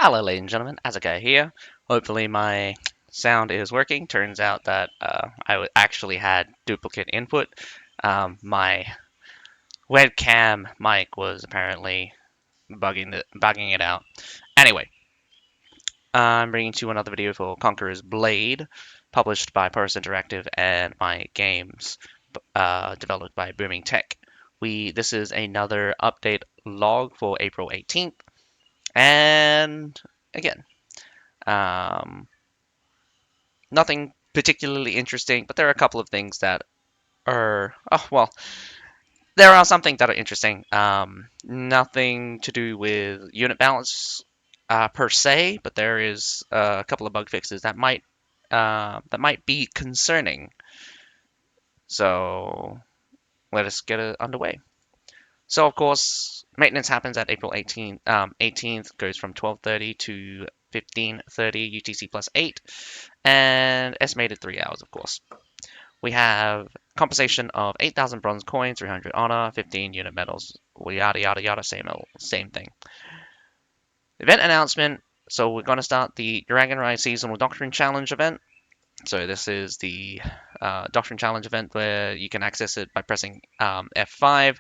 Hello, ladies and gentlemen, Azuka here. Hopefully my sound is working. Turns out that I actually had duplicate input. My webcam mic was apparently bugging it out. Anyway, I'm bringing to you another video for Conqueror's Blade, published by Paris Interactive and my games developed by Booming Tech. This is another update log for April 18th, and again, um, nothing particularly interesting, but there are a couple of things that are, oh, well, there are some things that are interesting. Nothing to do with unit balance per se, but there is a couple of bug fixes that might be concerning. So let us get it underway. So of course, maintenance happens at April 18th, goes from 12:30 to 15:30 UTC plus 8, and estimated 3 hours, of course. We have compensation of 8,000 bronze coins, 300 honor, 15 unit medals, yada yada yada, same thing. Event announcement. So we're going to start the Dragon Rise Seasonal Doctrine Challenge event. So this is the Doctrine Challenge event where you can access it by pressing F5.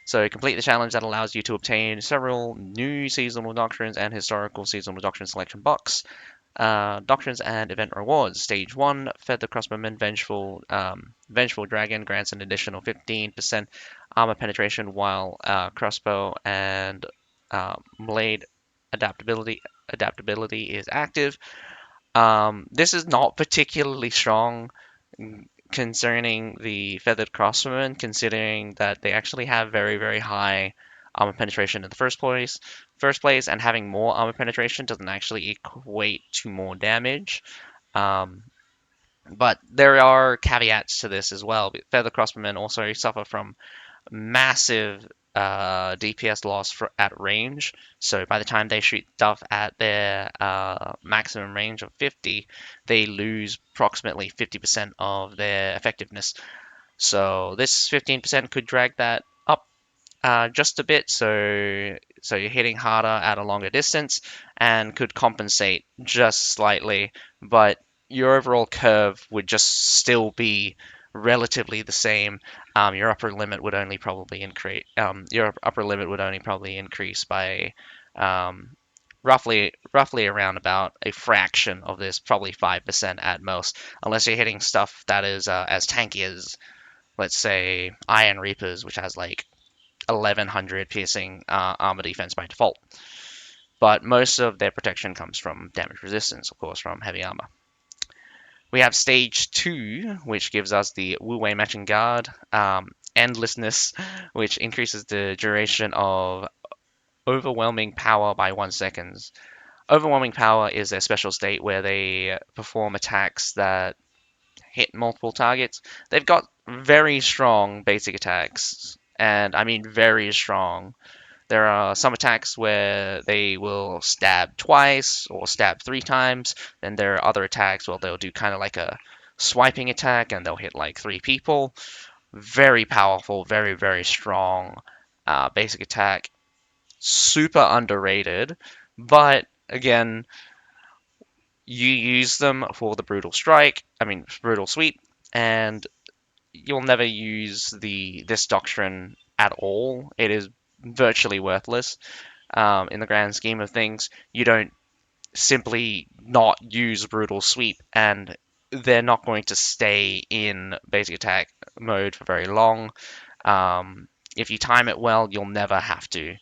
So complete the challenge that allows you to obtain several new seasonal doctrines and historical seasonal doctrine selection box. Doctrines and event rewards. Stage 1, Feather Crossbowman Vengeful Dragon grants an additional 15% armor penetration while crossbow and blade adaptability is active. This is not particularly strong concerning the Feathered Crossbowman, considering that they actually have very, very high armor penetration in the first place, and having more armor penetration doesn't actually equate to more damage. Um, but there are caveats to this as well. Feather Crossbowmen also suffer from massive DPS loss at range. So by the time they shoot stuff at their maximum range of 50, they lose approximately 50% of their effectiveness. So this 15% could drag that up just a bit. So you're hitting harder at a longer distance and could compensate just slightly, but your overall curve would just still be relatively the same. Your upper limit would only probably increase. Your upper limit would only probably increase by um, roughly around about a fraction of this, probably 5% at most, unless you're hitting stuff that is as tanky as, let's say, Iron Reapers, which has like 1100 piercing armor defense by default. But most of their protection comes from damage resistance, of course, from heavy armor. We have stage 2, which gives us the Wu Wei Matching Guard, Endlessness, which increases the duration of Overwhelming Power by 1 second. Overwhelming Power is a special state where they perform attacks that hit multiple targets. They've got very strong basic attacks, and I mean very strong. There are some attacks where they will stab twice or stab 3 times. Then there are other attacks where they'll do kind of like a swiping attack and they'll hit like 3 people. Very powerful, very, very strong basic attack. Super underrated, but again, you use them for the brutal sweep, and you'll never use this doctrine at all. It is virtually worthless in the grand scheme of things. You don't simply not use brutal sweep, and they're not going to stay in basic attack mode for very long. If you time it well, you'll never have to.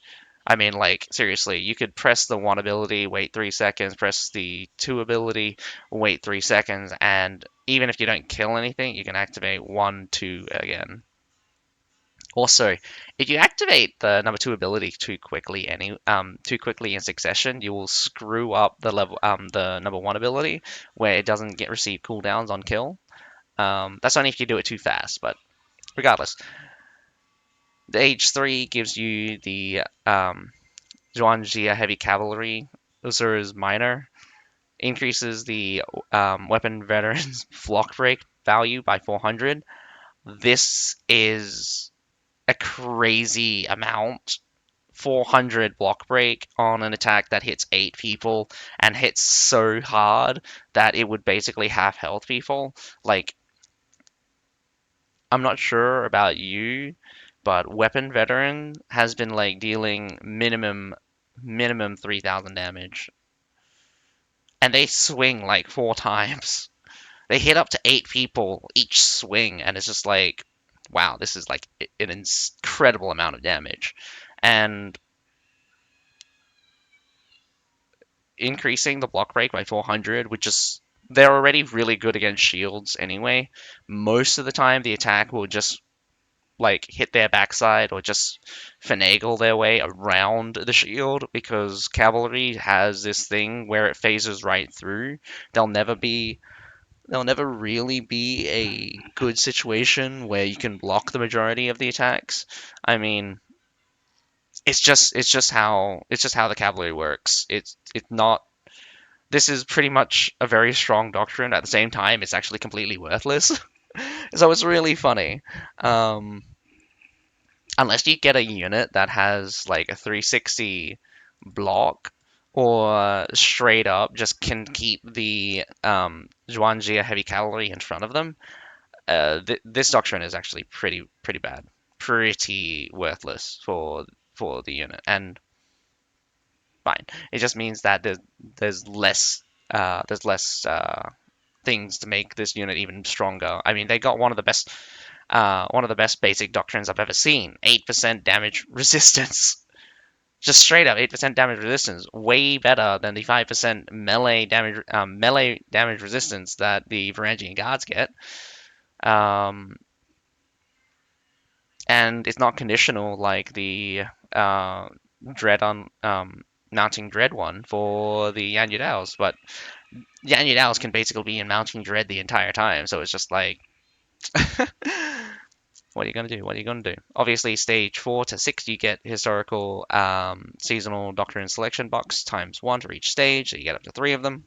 I mean, like, seriously, you could press the 1 ability, wait 3 seconds, press the 2 ability, wait 3 seconds, and even if you don't kill anything, you can activate 1, 2 again. Also, if you activate the number 2 ability too quickly in succession, you will screw up the number 1 ability where it doesn't get receive cooldowns on kill. That's only if you do it too fast, but regardless. The Age 3 gives you the Zhuangjia Heavy Cavalry, Usura's Minor, increases the Weapon Veteran's Flock Break value by 400. This is a crazy amount 400 block break on an attack that hits 8 people and hits so hard that it would basically half health people. Like, I'm not sure about you, but Weapon Veteran has been like dealing minimum 3,000 damage, and they swing like 4 times. They hit up to 8 people each swing, and it's just like, wow, this is like an incredible amount of damage. And increasing the block rate by 400, which is they're already really good against shields anyway. Most of the time, the attack will just like hit their backside or just finagle their way around the shield because cavalry has this thing where it phases right through. They'll never be There'll never really be a good situation where you can block the majority of the attacks. I mean, it's just how the cavalry works. It's not This is pretty much a very strong doctrine. At the same time, it's actually completely worthless. So it's really funny. Um, unless you get a unit that has like a 360 block or straight up just can keep the Zhuangjia heavy cavalry in front of them, this doctrine is actually pretty bad, pretty worthless for the unit, and fine. It just means that there's less there's less things to make this unit even stronger. I mean, they got one of the best basic doctrines I've ever seen. 8% damage resistance. Just straight up 8% damage resistance, way better than the 5% melee damage resistance that the Varangian guards get. Um, and it's not conditional like the dread on mounting dread one for the Yanyudaos, but Yanyudaos can basically be in mounting dread the entire time, so it's just like what are you going to do? What are you going to do? Obviously, stage 4 to 6, you get historical seasonal doctrine selection box times 1 for each stage, so you get up to 3 of them.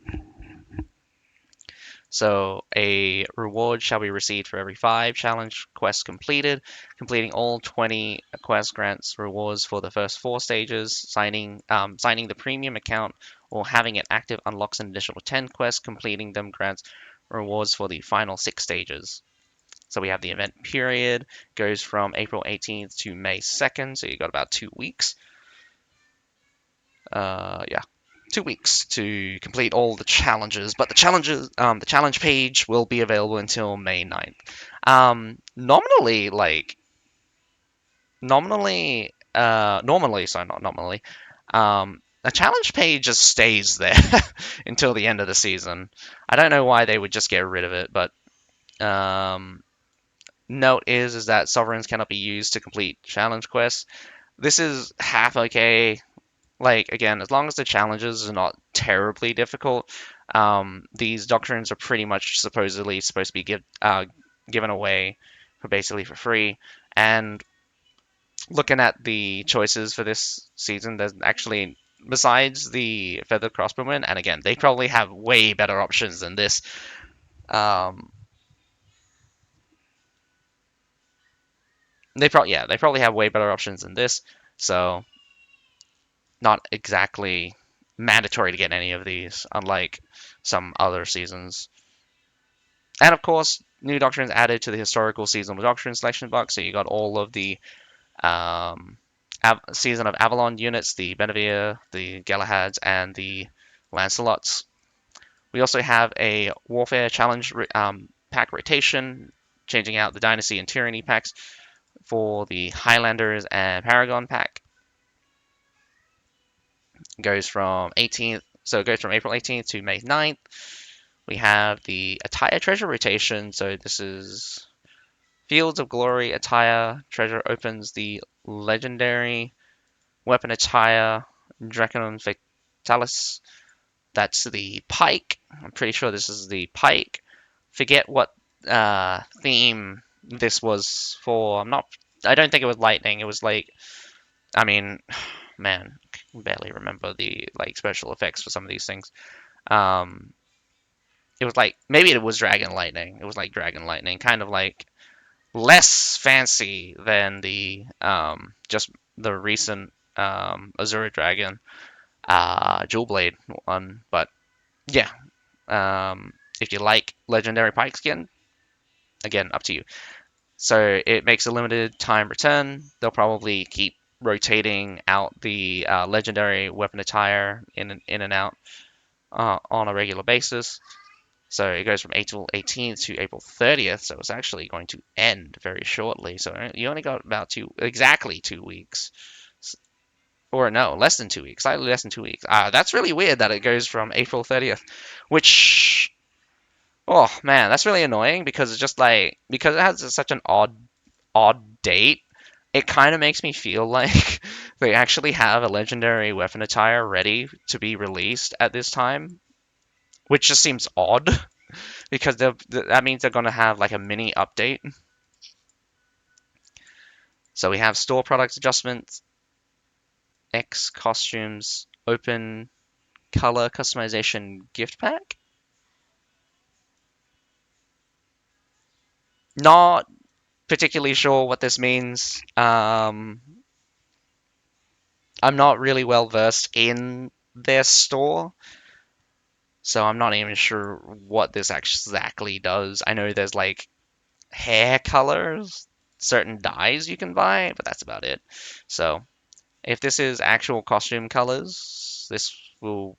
So a reward shall be received for every 5 challenge quests completed. Completing all 20 quest grants rewards for the first 4 stages. Signing the premium account or having it active unlocks an additional 10 quests. Completing them grants rewards for the final 6 stages. So we have the event period, goes from April 18th to May 2nd, so you got about 2 weeks. Yeah, 2 weeks to complete all the challenges, but the challenge page will be available until May 9th. Sorry, not nominally, the challenge page just stays there until the end of the season. I don't know why they would just get rid of it, but note is that sovereigns cannot be used to complete challenge quests. This is half okay. Like, again, as long as the challenges are not terribly difficult, these doctrines are pretty much supposedly supposed to be given away for basically for free. And looking at the choices for this season, there's actually, besides the feathered crossbowmen, and again, they probably have way better options than this. Um, they probably have way better options than this. So not exactly mandatory to get any of these, unlike some other seasons. And of course, new doctrines added to the historical seasonal doctrine selection box. So you got all of the um, season of Avalon units, the Benevere, the Galahads, and the Lancelots. We also have a Warfare Challenge pack rotation, changing out the Dynasty and Tyranny packs for the Highlanders and Paragon pack. It goes from April 18th to May 9th. We have the attire treasure rotation. So this is Fields of Glory attire treasure opens the legendary weapon attire Draconum Fatalis. That's the pike. I'm pretty sure this is the pike. Forget what theme this was for. I don't think it was lightning. It was like, I mean, man, I can barely remember the like special effects for some of these things. Um, it was like maybe it was Dragon Lightning. It was like Dragon Lightning, kind of like less fancy than the just the recent Azura Dragon, Jewel Blade one. But yeah, if you like legendary Pike skin, again, up to you. So it makes a limited time return. They'll probably keep rotating out the legendary weapon attire in and out on a regular basis. So it goes from April 18th to April 30th. So it's actually going to end very shortly. So you only got about exactly 2 weeks. Or no, less than 2 weeks, slightly less than 2 weeks. That's really weird that it goes from April 30th, which, oh man, that's really annoying because it's just like, because it has such an odd date, it kind of makes me feel like they actually have a legendary weapon attire ready to be released at this time, which just seems odd because that means they're going to have like a mini update. So we have store product adjustments, X costumes, open color customization gift pack. Not particularly sure what this means. I'm not really well versed in their store, so I'm not even sure what this exactly does. I know there's like hair colors, certain dyes you can buy, but that's about it. So if this is actual costume colors, this will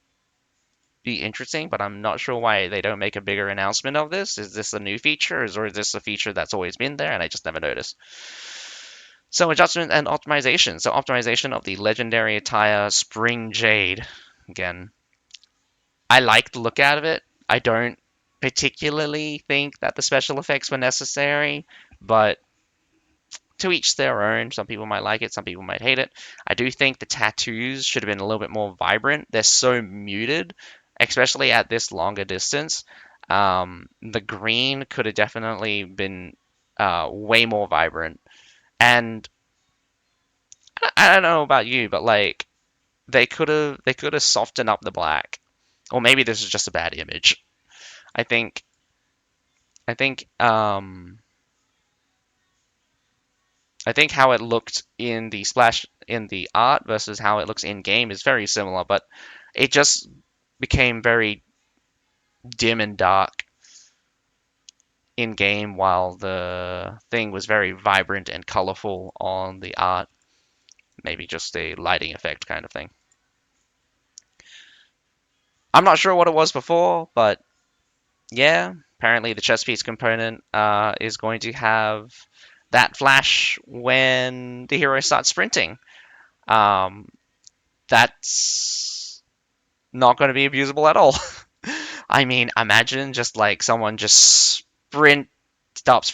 be interesting, but I'm not sure why they don't make a bigger announcement of this. Is this a new feature, or is this a feature that's always been there and I just never noticed? So adjustment and optimization. So optimization of the legendary attire Spring Jade. Again, I like the look out of it. I don't particularly think that the special effects were necessary, but to each their own. Some people might like it, some people might hate it. I do think the tattoos should have been a little bit more vibrant. They're so muted, especially at this longer distance. The green could have definitely been way more vibrant. And I don't know about you, but like they could have softened up the black, or maybe this is just a bad image. I think I think I think how it looked in the splash in the art versus how it looks in game is very similar, but it just became very dim and dark in game while the thing was very vibrant and colorful on the art. Maybe just a lighting effect kind of thing. I'm not sure what it was before, but yeah, apparently the chess piece component is going to have that flash when the hero starts sprinting. Um, that's not going to be abusable at all. I mean, imagine just like someone just sprint, stop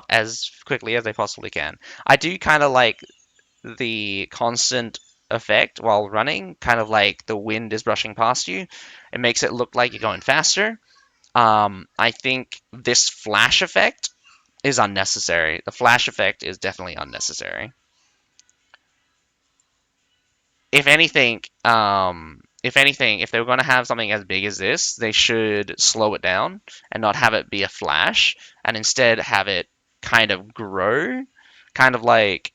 as quickly as they possibly can. I do kind of like the constant effect while running, kind of like the wind is brushing past you. It makes it look like you're going faster. I think this flash effect is unnecessary. The flash effect is definitely unnecessary. If they were going to have something as big as this, they should slow it down and not have it be a flash, and instead have it kind of grow, kind of like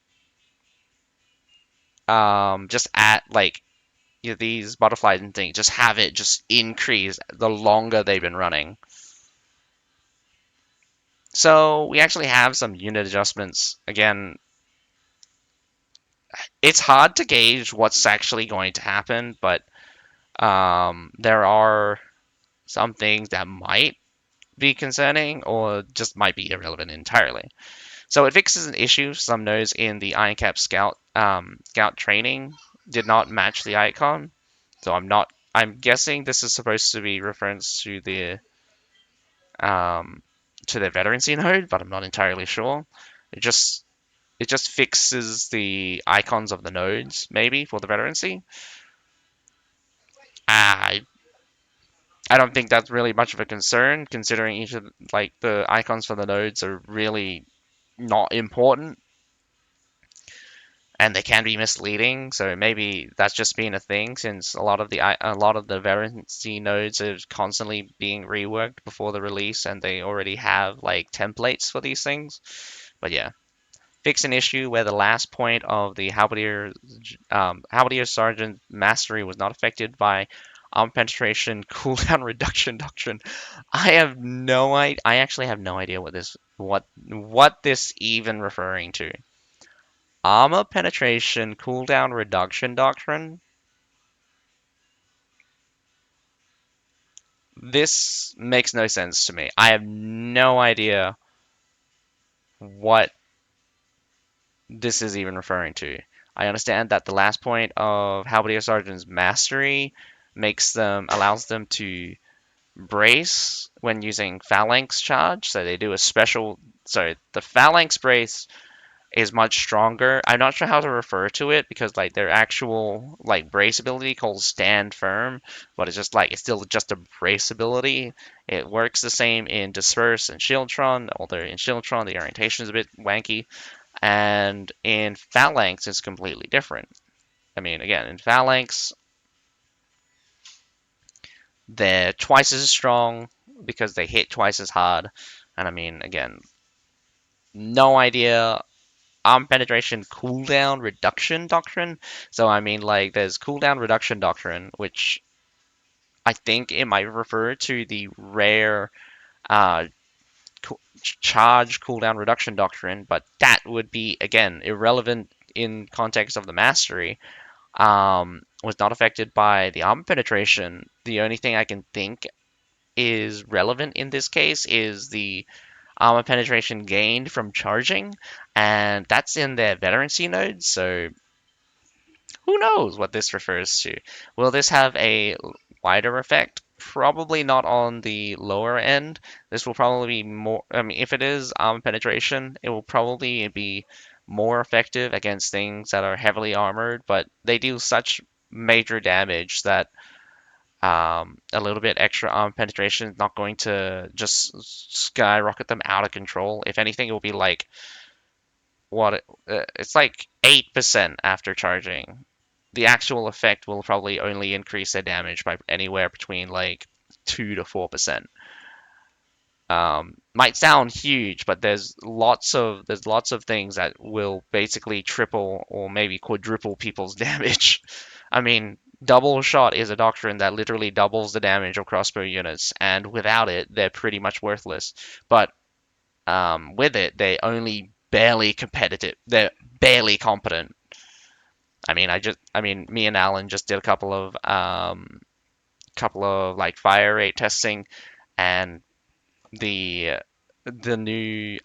just at like these butterflies and things. Just have it just increase the longer they've been running. So we actually have some unit adjustments. Again, it's hard to gauge what's actually going to happen, but there are some things that might be concerning or just might be irrelevant entirely. So it fixes an issue some nodes in the Ironcap Scout training did not match the icon. So I'm guessing this is supposed to be reference um, to the veterancy node, but I'm not entirely sure. It just it just fixes the icons of the nodes, maybe, for the veterancy. I I don't think that's really much of a concern, considering each of like the icons for the nodes are really not important and they can be misleading. So maybe that's just been a thing since a lot of the veterancy nodes are constantly being reworked before the release, and they already have like templates for these things. But yeah, Fix an issue where the last point of the Halberdier Sergeant mastery was not affected by arm penetration cooldown reduction doctrine. I actually have no idea what this even referring to. Armor penetration cooldown reduction doctrine. This makes no sense to me. I have no idea what this is even referring to. I understand that the last point of Halberdier Sergeant's mastery allows them to brace when using phalanx charge. So they do a special. So the phalanx brace is much stronger. I'm not sure how to refer to it because like their actual like brace ability called stand firm, but it's still just a brace ability. It works the same in disperse and shieldtron, although in shieldtron the orientation is a bit wanky, and in phalanx it's completely different. I mean, again, in phalanx they're twice as strong because they hit twice as hard, and I mean, again, no idea penetration cooldown reduction doctrine. So I mean, like, there's cooldown reduction doctrine, which I think it might refer to the rare uh, charge cooldown reduction doctrine, but that would be again irrelevant in context of the mastery. Was not affected by the armor penetration. The only thing I can think is relevant in this case is the armor penetration gained from charging, and that's in their veterancy node. So who knows what this refers to? Will this have a wider effect? Probably not on the lower end. This will probably be more. I mean, if it is armor penetration, it will probably be more effective against things that are heavily armored, but they do such major damage that a little bit extra armor penetration is not going to just skyrocket them out of control. If anything, it will be like it's like 8% after charging. The actual effect will probably only increase their damage by anywhere between like 2 to 4%. Might sound huge, but there's lots of things that will basically triple or maybe quadruple people's damage. I mean, double shot is a doctrine that literally doubles the damage of crossbow units, and without it, they're pretty much worthless. But with it, they only barely competitive. They're barely competent. Me and Alan just did a couple of like fire rate testing, and the the new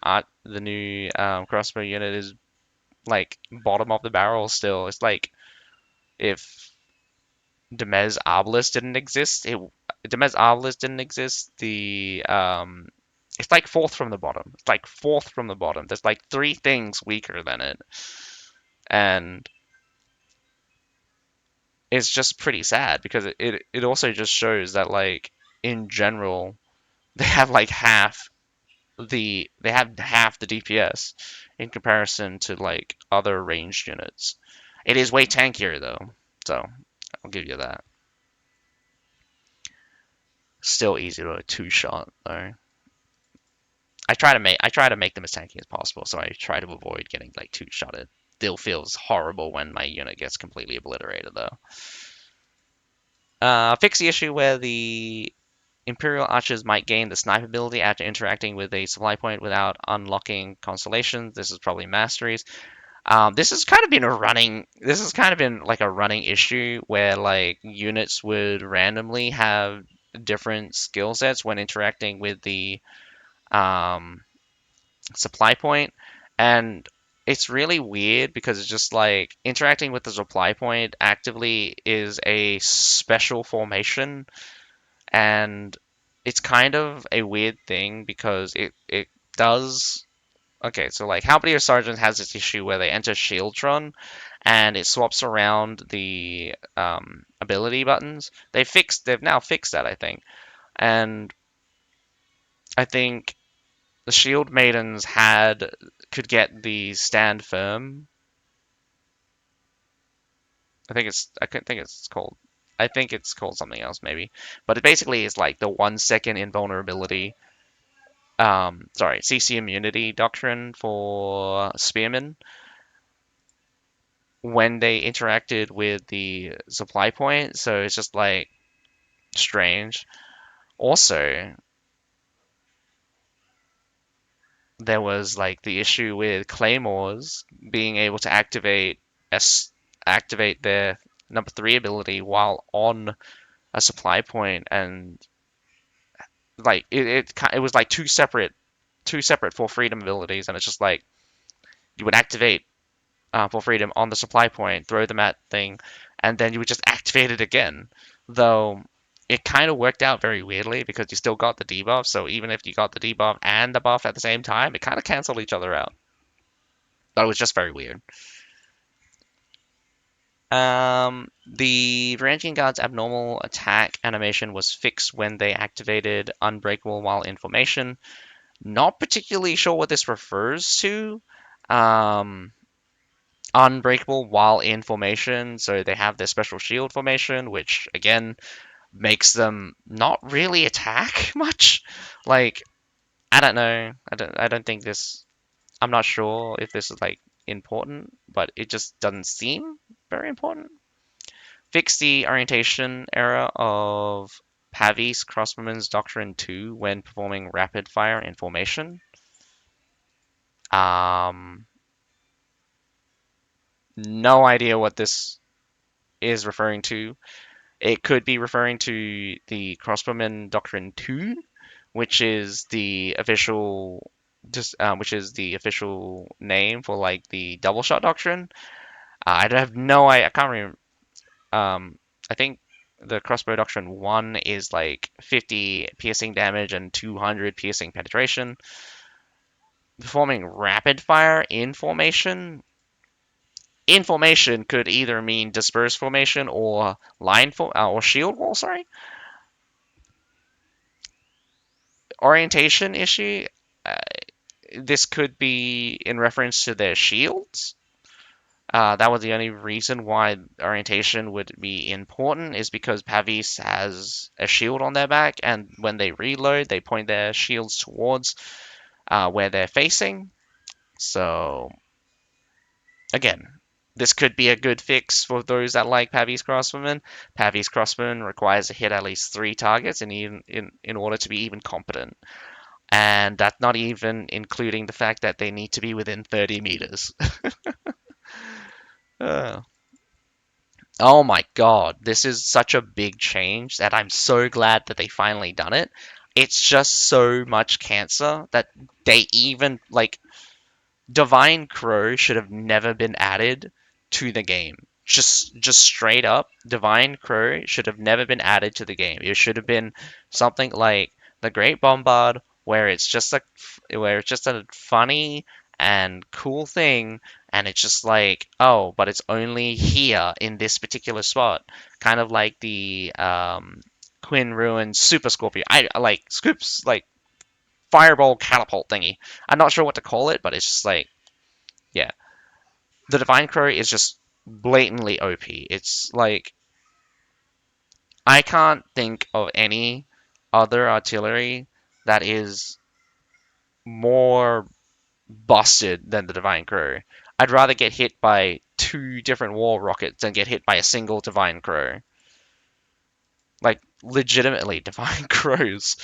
crossbow unit is like bottom of the barrel still. It's like if Demez Arbalist didn't exist, it's like fourth from the bottom. It's like fourth from the bottom. There's like three things weaker than it, and it's just pretty sad because it also just shows that like in general they have like half the DPS in comparison to like other ranged units. It is way tankier though, so I'll give you that. Still easy to two shot though. I try to make them as tanky as possible, so I try to avoid getting like two shotted. Still feels horrible when my unit gets completely obliterated though. Fix the issue where the Imperial Archers might gain the sniper ability after interacting with a supply point without unlocking constellations. This is probably masteries. This has kind of been a running. This has kind of been like a running issue where like units would randomly have different skill sets when interacting with the um, supply point, and it's really weird because it's just like interacting with the supply point actively is a special formation, and it's kind of a weird thing because it does. Okay, so like Halberdier Sergeant has this issue where they enter Shieldtron and it swaps around the ability buttons. They've now fixed that, I think, and I think the Shield Maidens could get the stand firm. I think it's called something else maybe, but it basically is like the 1 second invulnerability CC immunity doctrine for spearmen when they interacted with the supply point. So it's just like strange. Also, there was like the issue with claymores being able to as activate their number three ability while on a supply point, and like it was like two separate for freedom abilities, and it's just like you would activate for freedom on the supply point, throw them at thing, and then you would just activate it again. Though it kind of worked out very weirdly because you still got the debuff, so even if you got the debuff and the buff at the same time, it kind of canceled each other out. That was just very weird. The Varangian Guard's abnormal attack animation was fixed when they activated Unbreakable while in formation. Not particularly sure what this refers to. Um, Unbreakable while in formation, so they have their special shield formation, which again makes them not really attack much. Like, I don't know. I don't think this. I'm not sure if this is like important, but it just doesn't seem very important. Fix the orientation error of Pavis Crossbowman's Doctrine 2 when performing rapid fire in formation. Um, no idea what this is referring to. It could be referring to the Crossbowman Doctrine 2, which is the official which is the official name for like the double shot doctrine. I have no I can't remember. I think the crossbow doctrine 1 is like 50 piercing damage and 200 piercing penetration. Performing rapid fire in formation. In formation could either mean disperse formation or or shield wall. Sorry, orientation issue. Uh, this could be in reference to their shields. That was the only reason why orientation would be important, is because Pavis has a shield on their back, and when they reload, they point their shields towards where they're facing. So, again, this could be a good fix for those that like Pavis Crossbowman. Pavis Crossbowman requires to hit at least 3 targets in order to be even competent. And that's not even including the fact that they need to be within 30 meters. uh, Oh my God, this is such a big change that I'm so glad that they finally done it. It's just so much cancer that they even like Divine Crow should have never been added to the game. Just straight up, Divine Crow should have never been added to the game. It should have been something like the Great Bombard, where it's just a funny and cool thing, and it's just like, oh, but it's only here in this particular spot, kind of like the Quinn Ruin Super Scorpio. I like Scoops like fireball catapult thingy. I'm not sure what to call it, but it's just like, yeah, the Divine Crow is just blatantly OP. It's like I can't think of any other artillery that is more busted than the Divine Crow. I'd rather get hit by 2 different war rockets than get hit by a single Divine Crow. Like, legitimately, Divine Crows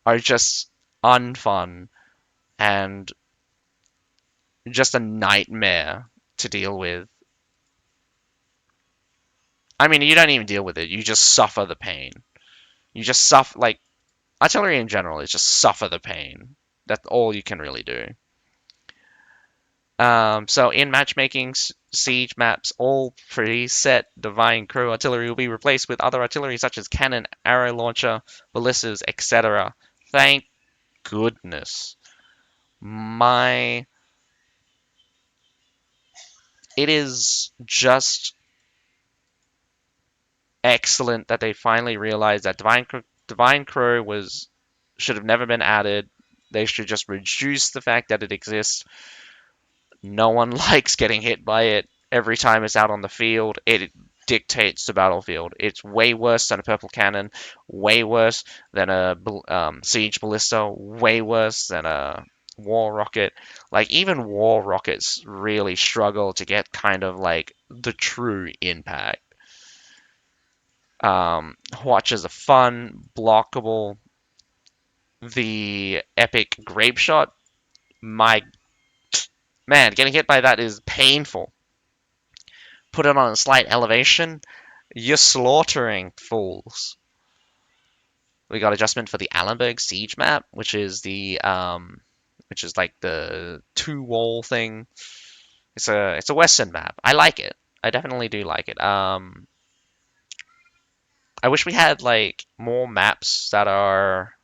are just unfun and just a nightmare to deal with. I mean, you don't even deal with it, you just suffer the pain. You just suffer, like, artillery in general is just suffer the pain. That's all you can really do. So in matchmaking siege maps, all preset Divine Crow artillery will be replaced with other artillery such as cannon, arrow launcher, ballistas, etc. Thank goodness. My, it is just excellent that they finally realized that Divine Crow should have never been added. They should just reduce the fact that it exists. No one likes getting hit by it every time it's out on the field. It dictates the battlefield. It's way worse than a purple cannon, way worse than a siege ballista, way worse than a war rocket. Like even war rockets really struggle to get kind of like the true impact. Watches are fun, blockable. The epic grape shot, my man, getting hit by that is painful. Put it on a slight elevation, you're slaughtering fools. We got adjustment for the Allenberg siege map, which is like the two wall thing. It's a Western map. I like it. I definitely do like it. I wish we had like more maps that are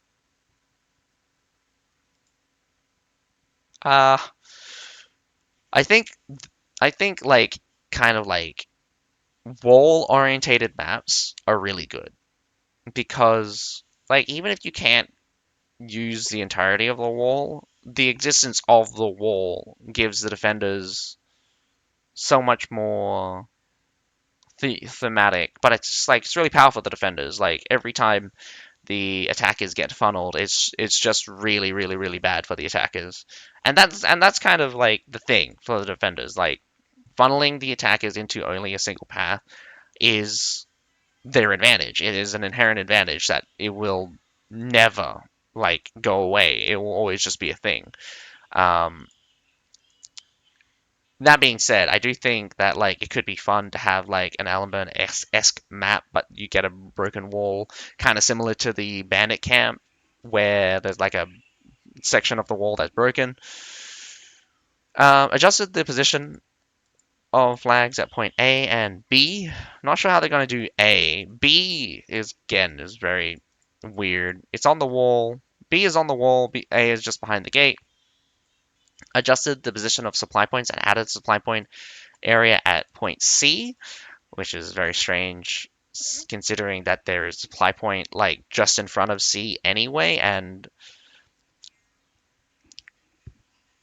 uh I think I think like kind of like wall orientated maps are really good because like even if you can't use the entirety of the wall, the existence of the wall gives the defenders so much more thematic. But it's like it's really powerful for the defenders. Like every time the attackers get funneled, it's just really really bad for the attackers, and that's kind of like the thing for the defenders. Like funneling the attackers into only a single path is their advantage. It is an inherent advantage that it will never like go away. It will always just be a thing. Um, that being said, I do think that like it could be fun to have like an Allenburn esque map, but you get a broken wall, kind of similar to the Bandit Camp, where there's like a section of the wall that's broken. Adjusted the position of flags at point A and B. Not sure how they're going to do A. B is again is very weird. It's on the wall. B is on the wall. A is just behind the gate. Adjusted the position of supply points and added supply point area at point C, which is very strange considering that there is a supply point like just in front of C anyway, and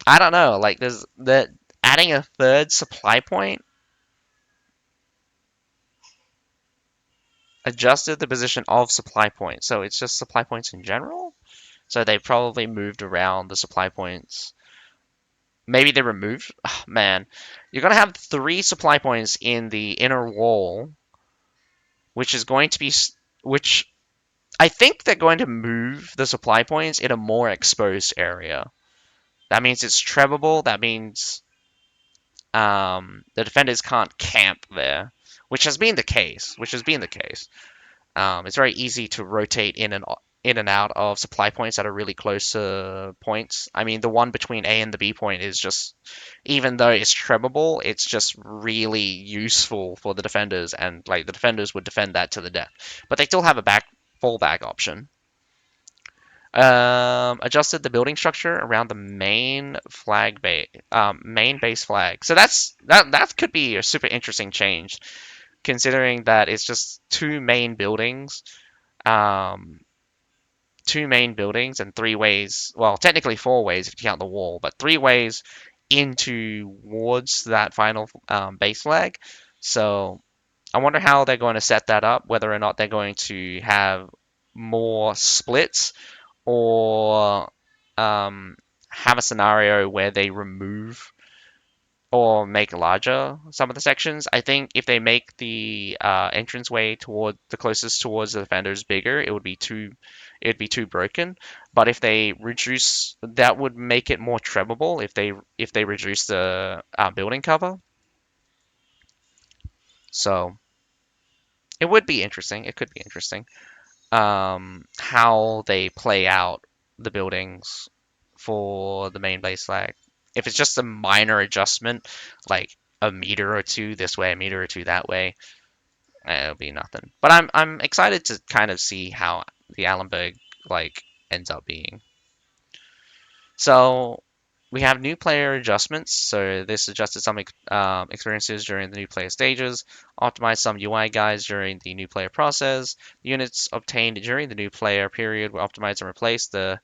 I don't know, like there's the adding a third supply point adjusted the position of supply points. So it's just supply points in general. So they probably moved around the supply points. Maybe they removed. Oh, man, you're gonna have three supply points in the inner wall, which is going to be which I think they're going to move the supply points in a more exposed area. That means it's trebable. That means the defenders can't camp there, which has been the case. Which has been the case. It's very easy to rotate in and out of supply points that are really close to points. I mean, the one between A and the B point is just, even though it's trebable, it's just really useful for the defenders, and like the defenders would defend that to the death. But they still have a fallback option. Adjusted the building structure around the main base flag. So that could be a super interesting change, considering that it's just um, two main buildings and three ways. Well, technically four ways if you count the wall, but three ways into towards that final base flag. So I wonder how they're going to set that up. Whether or not they're going to have more splits or have a scenario where they remove or make larger some of the sections. I think if they make the entranceway toward the closest towards the defenders bigger, it would be too broken. But if they reduce, that would make it more trebable if they reduce the building cover. So it would be interesting. It could be interesting how they play out the buildings for the main base flag. If it's just a minor adjustment, like a meter or two this way, a meter or two that way, it'll be nothing. But I'm excited to kind of see how the Allenberg like ends up being. So we have new player adjustments. So this adjusted some experiences during the new player stages, optimized some UI guides during the new player process. Units obtained during the new player period were optimized and replaced. The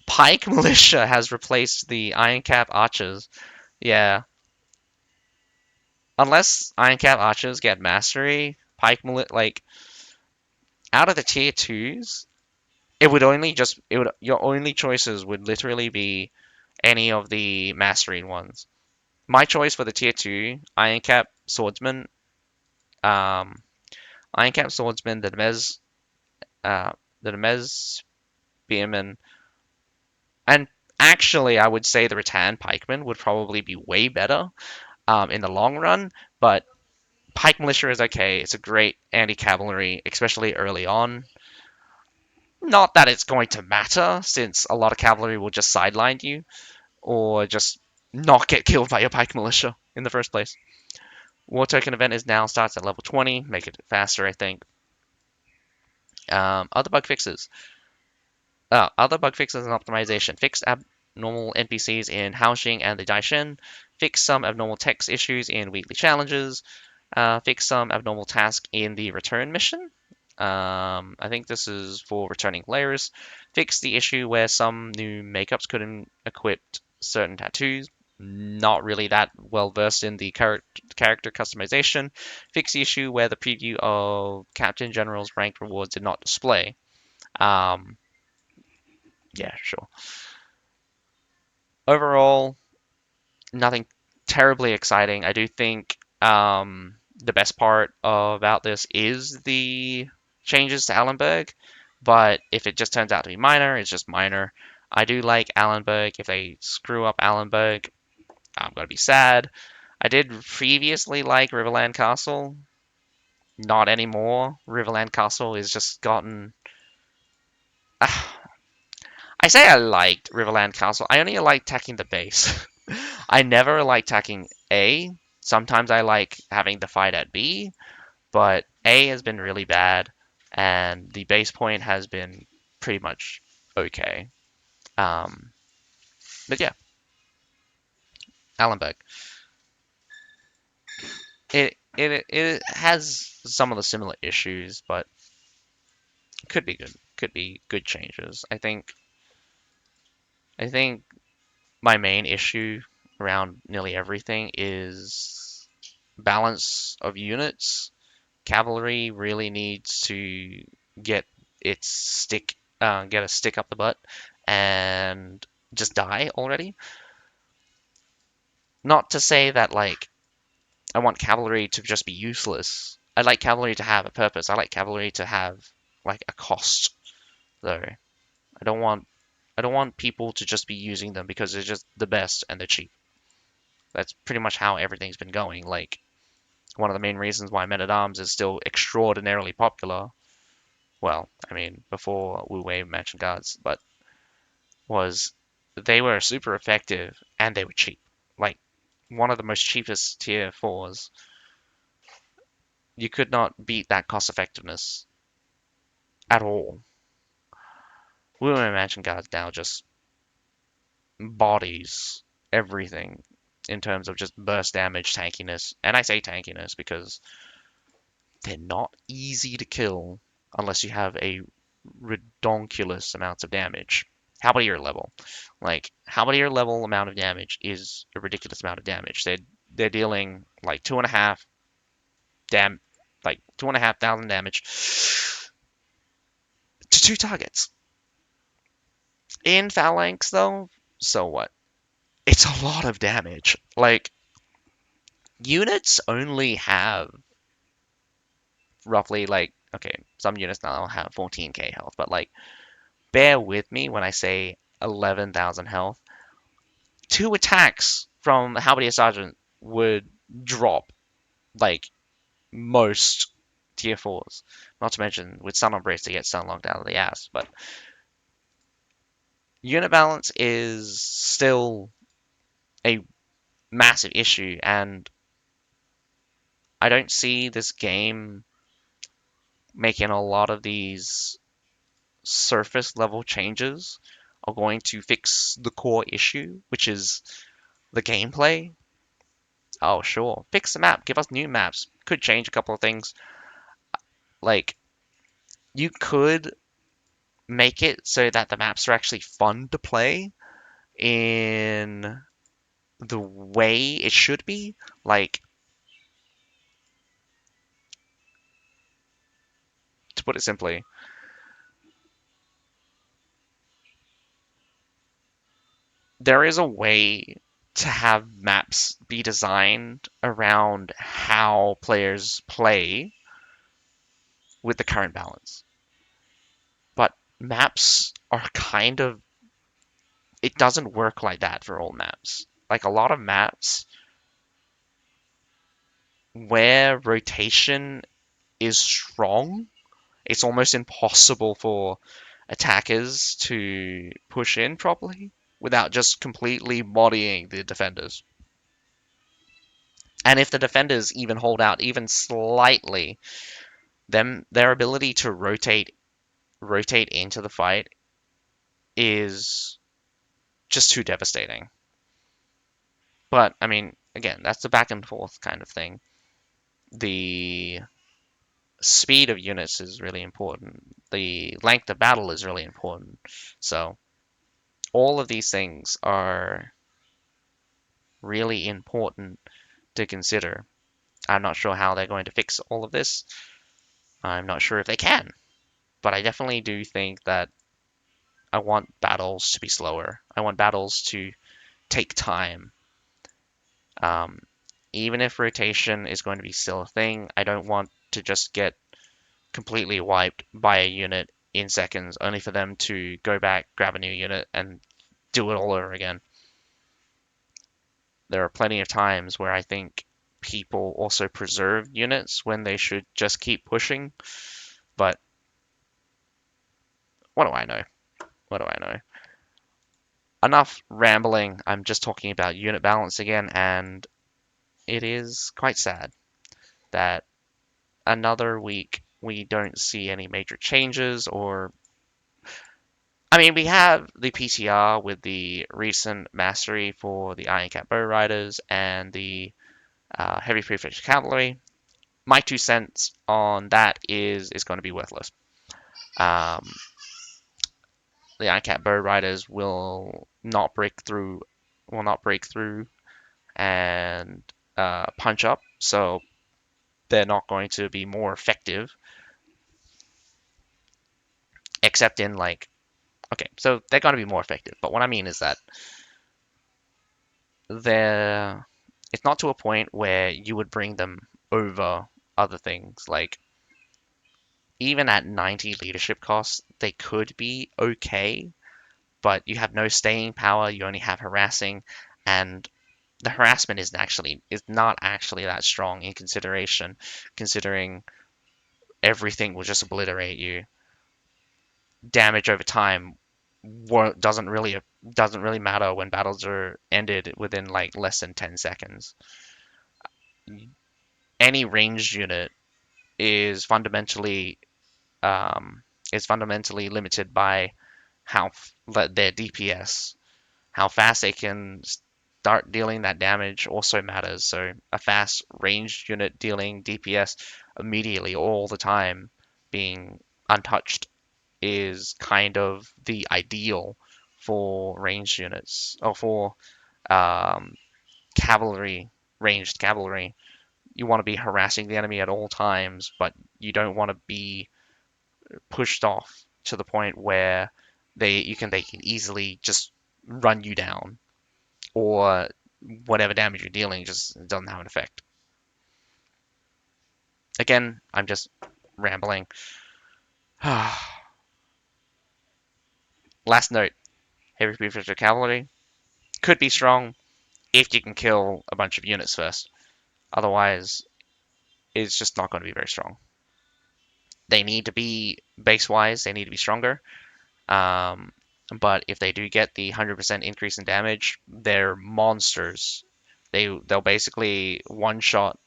Pike Militia has replaced the Iron Cap Archers. Yeah, unless Ironclad archers get mastery, like out of the tier twos, it would only just it would your only choices would literally be any of the mastery ones. My choice for the tier two, um, Ironclad swordsman, uh, the Nemez spearman, and actually I would say the rattan pikeman would probably be way better in the long run, but Pike Militia is okay. It's a great anti-cavalry, especially early on. Not that it's going to matter, since a lot of cavalry will just sideline you, or just not get killed by your Pike Militia in the first place. War Token event is now starts at level 20, make it faster, I think. Other bug fixes. Other bug fixes and optimization. Fix abnormal NPCs in Haoxing and the Daishin. Fix some abnormal text issues in weekly challenges. Fix some abnormal task in the return mission. I think this is for returning players. Fix the issue where some new makeups couldn't equip certain tattoos. Not really that well versed in the character customization. Fix the issue where the preview of Captain General's ranked rewards did not display. Um, yeah, sure. Overall, nothing terribly exciting. I do think the best part about this is the changes to Allenberg, but if it just turns out to be minor, it's just minor. I do like Allenberg. If they screw up Allenberg, I'm gonna be sad. I did previously like Riverland Castle, not anymore. Riverland Castle is just gotten. I say I liked Riverland Castle. I only like attacking the base. I never like attacking A. Sometimes I like having the fight at B, but A has been really bad, and the base point has been pretty much okay. Um, but yeah, Allenberg. It has some of the similar issues, but could be good. Could be good changes. I think my main issue around nearly everything is balance of units. Cavalry really needs to get get a stick up the butt and just die already. Not to say that like I want cavalry to just be useless. I like cavalry to have a purpose. I like cavalry to have like a cost though. I don't want people to just be using them because they're just the best and they're cheap. That's pretty much how everything's been going. Like one of the main reasons why Men at Arms is still extraordinarily popular. Well, I mean, before Wu Wei mentioned guards, but was they were super effective and they were cheap. Like one of the most cheapest tier fours. You could not beat that cost effectiveness at all. Wu Wei mentioned guards now just bodies everything in terms of just burst damage, tankiness, and I say tankiness because they're not easy to kill unless you have a redonkulous amounts of damage. How about your level? Like, how about your level amount of damage is a ridiculous amount of damage. They're dealing like 2,500 damage to two targets. In Phalanx though, so what? It's a lot of damage. Like units only have roughly like okay, some units now have 14k health, but like bear with me when I say 11,000 health. Two attacks from the Halberdier Sergeant would drop like most tier fours. Not to mention with Sun Embrace to get Sun locked out of the ass. But unit balance is still a massive issue, and I don't see this game making a lot of these surface level changes are going to fix the core issue, which is the gameplay. Oh, sure. Fix the map. Give us new maps. Could change a couple of things. Like, you could make it so that the maps are actually fun to play in the way it should be. Like, to put it simply, there is a way to have maps be designed around how players play with the current balance. But maps are kind of, it doesn't work like that for all maps. Like a lot of maps where rotation is strong, it's almost impossible for attackers to push in properly without just completely bodying the defenders. And if the defenders even hold out even slightly, them their ability to rotate into the fight is just too devastating. But I mean, again, that's the back and forth kind of thing. The speed of units is really important. The length of battle is really important. So all of these things are really important to consider. I'm not sure how they're going to fix all of this. I'm not sure if they can, but I definitely do think that I want battles to be slower. I want battles to take time. Um, Even if rotation is going to be still a thing, I don't want to just get completely wiped by a unit in seconds, only for them to go back, grab a new unit, and do it all over again. There are plenty of times where I think people also preserve units when they should just keep pushing, but what do I know? What do I know? Enough rambling. I'm just talking about unit balance again, and it is quite sad that another week we don't see any major changes or I mean, we have the PTR with the recent mastery for the Iron Cat Bow Riders and the Heavy Prefetch Cavalry. My 2 cents on that is going to be worthless. Um, the Iron Cat Bow Riders will not break through and punch up, so they're not going to be more effective, except in like, okay, so they're going to be more effective, but what I mean is that they're, it's not to a point where you would bring them over other things. Like, even at 90 leadership costs, they could be okay, but you have no staying power, you only have harassing, and the harassment is not actually that strong in consideration, considering everything will just obliterate you. Damage over time doesn't really matter when battles are ended within like less than 10 seconds. Any ranged unit is fundamentally um, is fundamentally limited by their DPS. How fast they can start dealing that damage also matters. So a fast ranged unit dealing DPS immediately all the time, being untouched, is kind of the ideal for ranged units or for um, cavalry, ranged cavalry. You want to be harassing the enemy at all times, but you don't want to be pushed off to the point where they can easily just run you down, or whatever damage you're dealing just doesn't have an effect. Again, I'm just rambling. Last note: heavy prefecture cavalry could be strong if you can kill a bunch of units first. Otherwise, it's just not going to be very strong. They need to be base wise. They need to be stronger. Um, but if they do get the 100% increase in damage, they're monsters. They'll basically one shot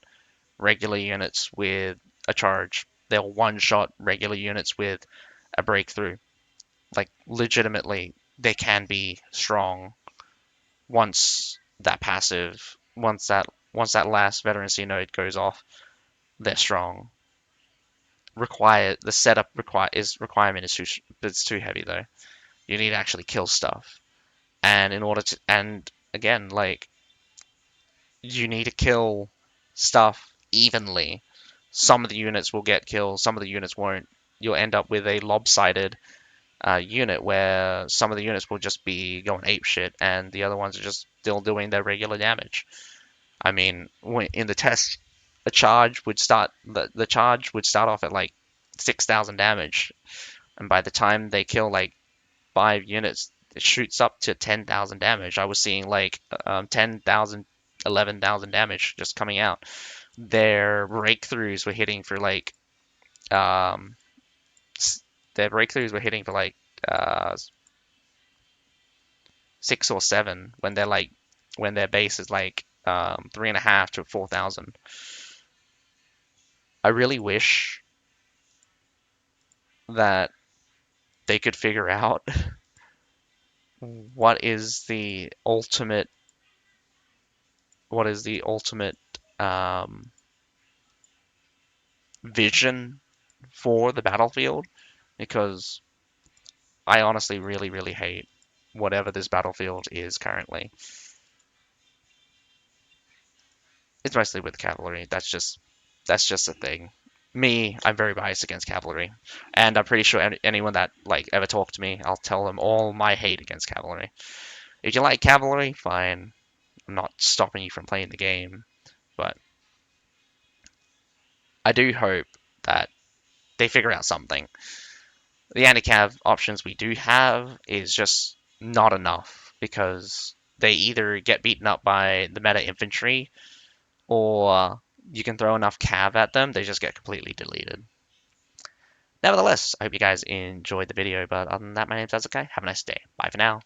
regular units with a charge. They'll one shot regular units with a breakthrough. Like legitimately, they can be strong once that last veterancy node goes off. They're strong. The setup requirement is it's too heavy though. You need to actually kill stuff. And in order to, and again, like, you need to kill stuff evenly. Some of the units will get killed, some of the units won't. you'll end up with a lopsided unit where some of the units will just be going ape shit and the other ones are just still doing their regular damage. I mean, in the test, the charge would start off at like 6,000 damage, and by the time they kill like 5 units, it shoots up to 10,000 damage. I was seeing like 10,000, 11,000 damage just coming out. Their breakthroughs were hitting for like um, their breakthroughs were hitting for like uh, 6 or 7 when their base is like 3.5 to 4,000. I really wish that they could figure out what is the ultimate what is the ultimate um, vision for the battlefield, because I honestly really really hate whatever this battlefield is currently. It's mostly with cavalry. That's just a thing. Me, I'm very biased against cavalry, and I'm pretty sure anyone that like ever talked to me, I'll tell them all my hate against cavalry. If you like cavalry, fine. I'm not stopping you from playing the game, but I do hope that they figure out something. The anti-cav options we do have is just not enough because they either get beaten up by the meta infantry or you can throw enough cav at them, they just get completely deleted. Nevertheless, I hope you guys enjoyed the video, but other than that, my name's Azukai. Have a nice day. Bye for now.